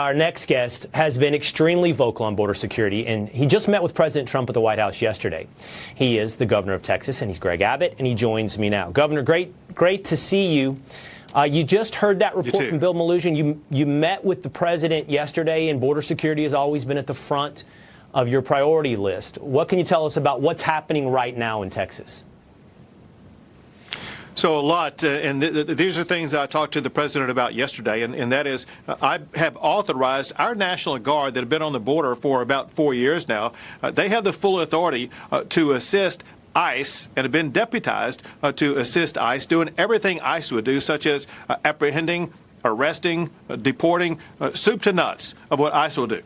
Our next guest has been extremely vocal on border security, and he just met with President Trump at the White House yesterday. He is the governor of Texas, and he's Greg Abbott, and he joins me now. Governor, great to see you. You just heard that report from Bill Melugin. You met with the president yesterday, and border security has always been at the front of your priority list. What can you tell us about what's happening right now in Texas? So a lot, and these are things I talked to the president about yesterday, and that is I have authorized our National Guard that have been on the border for about 4 years now. They have the full authority to assist ICE and have been deputized to assist ICE, doing everything ICE would do, such as apprehending, arresting, deporting, soup to nuts of what ICE will do.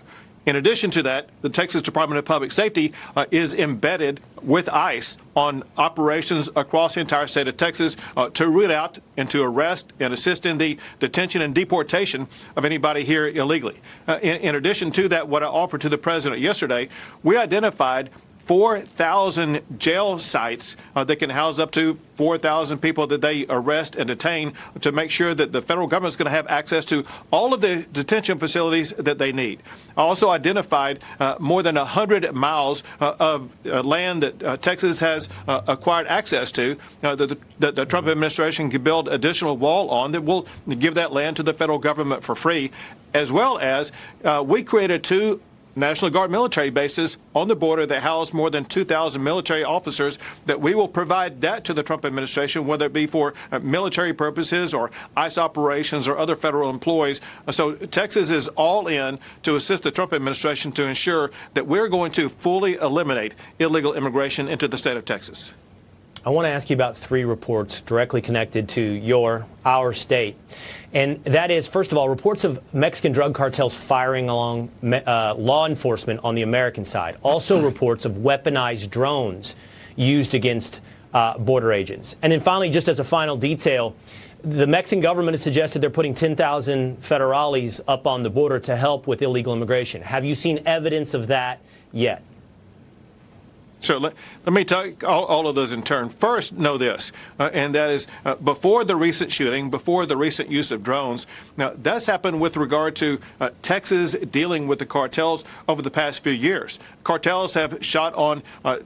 In addition to that, the Texas Department of Public Safety is embedded with ICE on operations across the entire state of Texas to root out and to arrest and assist in the detention and deportation of anybody here illegally. In addition to that, what I offered to the president yesterday, we identified 4,000 jail sites that can house up to 4,000 people that they arrest and detain to make sure that the federal government is going to have access to all of the detention facilities that they need. I also identified more than 100 miles of land that Texas has acquired access to that the Trump administration can build additional wall on that will give that land to the federal government for free, as well as we created 2 National Guard military bases on the border that house more than 2,000 military officers that we will provide that to the Trump administration, whether it be for military purposes or ICE operations or other federal employees. So Texas is all in to assist the Trump administration to ensure that we're going to fully eliminate illegal immigration into the state of Texas. I want to ask you about 3 reports directly connected to our state. And that is, first of all, reports of Mexican drug cartels firing along law enforcement on the American side. Also reports of weaponized drones used against border agents. And then finally, just as a final detail, the Mexican government has suggested they're putting 10,000 federales up on the border to help with illegal immigration. Have you seen evidence of that yet? So let me take all of those in turn. First, know this, and that is before the recent shooting, before the recent use of drones, now that's happened with regard to Texas dealing with the cartels over the past few years. Cartels have shot on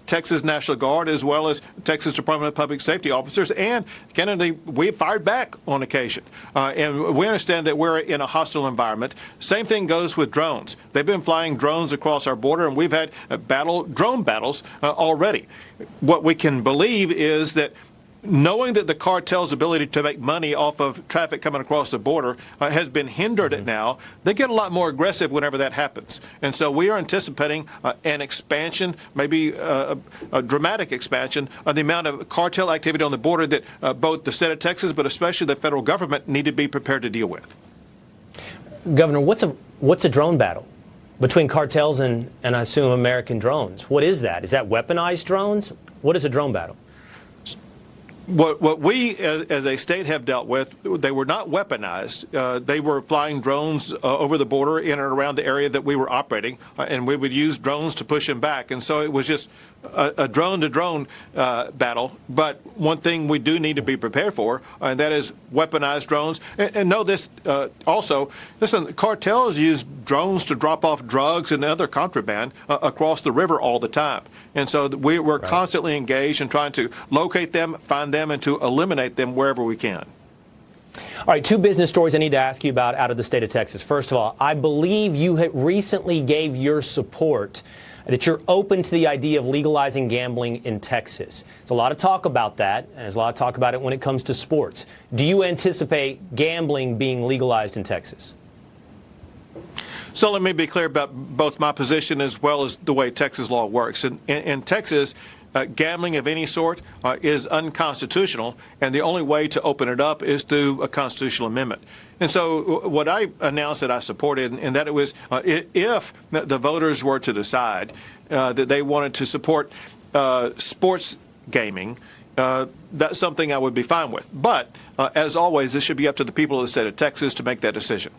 Texas National Guard as well as Texas Department of Public Safety officers, and candidly, we fired back on occasion. And we understand that we're in a hostile environment. Same thing goes with drones. They've been flying drones across our border, and we've had drone battles already. What we can believe is that knowing that the cartel's ability to make money off of traffic coming across the border has been hindered now, they get a lot more aggressive whenever that happens. And so we are anticipating an expansion, maybe a dramatic expansion of the amount of cartel activity on the border that both the state of Texas, but especially the federal government, need to be prepared to deal with. Governor, what's a drone battle between cartels and I assume American drones? What is that? Is that weaponized drones? What is a drone battle? What we as a state have dealt with, they were not weaponized. They were flying drones over the border in and around the area that we were operating, and we would use drones to push them back. And so it was just a drone-to-drone battle. But one thing we do need to be prepared for, and that is weaponized drones. And know this also, listen, cartels use drones to drop off drugs and other contraband across the river all the time. And so we're constantly engaged in trying to locate them, find them, and to eliminate them wherever we can. All right, 2 business stories I need to ask you about out of the state of Texas. First of all, I believe you recently gave your support that you're open to the idea of legalizing gambling in Texas. There's a lot of talk about that, and there's a lot of talk about it when it comes to sports. Do you anticipate gambling being legalized in Texas? So let me be clear about both my position as well as the way Texas law works. In Texas, gambling of any sort is unconstitutional, and the only way to open it up is through a constitutional amendment. And so what I announced that I supported, and that it was if the voters were to decide that they wanted to support sports gaming, that's something I would be fine with. But as always, this should be up to the people of the state of Texas to make that decision.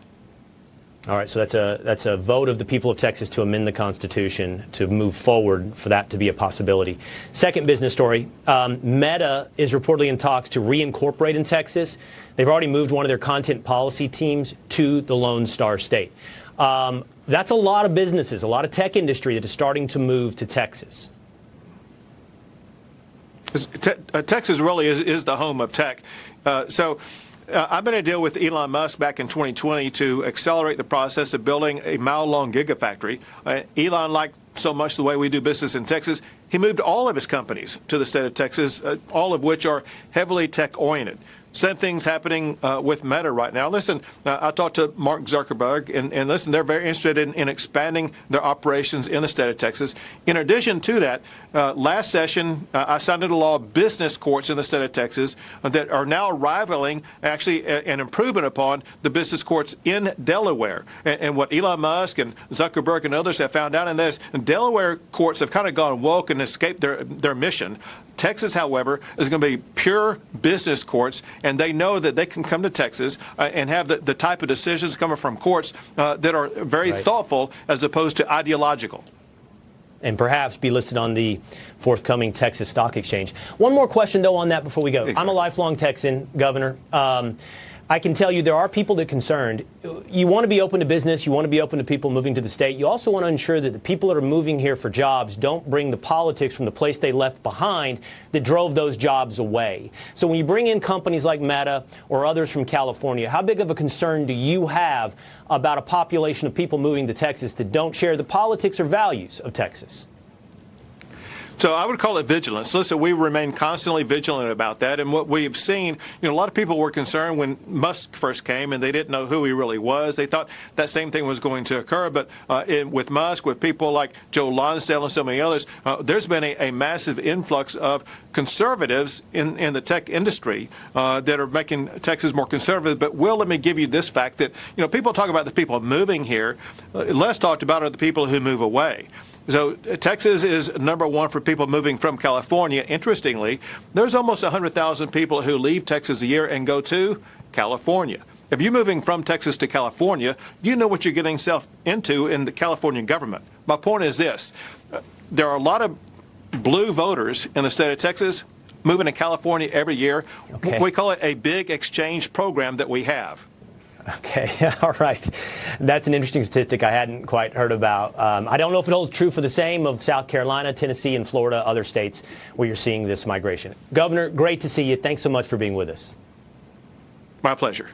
All right, so that's a vote of the people of Texas to amend the Constitution to move forward for that to be a possibility. Second business story, Meta is reportedly in talks to reincorporate in Texas. They've already moved one of their content policy teams to the Lone Star State. That's a lot of businesses, a lot of tech industry that is starting to move to Texas. Texas really is the home of tech. I've been in a deal with Elon Musk back in 2020 to accelerate the process of building a mile-long gigafactory. Elon liked so much the way we do business in Texas, he moved all of his companies to the state of Texas, all of which are heavily tech-oriented. Same thing's happening with Meta right now. Listen, I talked to Mark Zuckerberg, and listen, they're very interested in expanding their operations in the state of Texas. In addition to that, last session, I signed into law business courts in the state of Texas that are now rivaling, actually, an improvement upon the business courts in Delaware. And what Elon Musk and Zuckerberg and others have found out in this, Delaware courts have kind of gone woke and escaped their mission. Texas, however, is going to be pure business courts, and they know that they can come to Texas and have the type of decisions coming from courts that are very thoughtful as opposed to ideological. And perhaps be listed on the forthcoming Texas Stock Exchange. One more question, though, on that before we go. Exactly. I'm a lifelong Texan, Governor. I can tell you there are people that are concerned. You want to be open to business. You want to be open to people moving to the state. You also want to ensure that the people that are moving here for jobs don't bring the politics from the place they left behind that drove those jobs away. So when you bring in companies like Meta or others from California, how big of a concern do you have about a population of people moving to Texas that don't share the politics or values of Texas? So I would call it vigilance. Listen, we remain constantly vigilant about that. And what we've seen, a lot of people were concerned when Musk first came and they didn't know who he really was. They thought that same thing was going to occur. But with Musk, with people like Joe Lonsdale and so many others, there's been a massive influx of conservatives in the tech industry that are making Texas more conservative. But, Will, let me give you this fact that, people talk about the people moving here. Less talked about are the people who move away. So Texas is number one for people moving from California. Interestingly, there's almost 100,000 people who leave Texas a year and go to California. If you're moving from Texas to California, you know what you're getting yourself into in the California government. My point is this. There are a lot of blue voters in the state of Texas moving to California every year. Okay. We call it a big exchange program that we have. Okay, all right. That's an interesting statistic I hadn't quite heard about. I don't know if it holds true for the same of South Carolina, Tennessee, and Florida, other states where you're seeing this migration. Governor, great to see you. Thanks so much for being with us. My pleasure.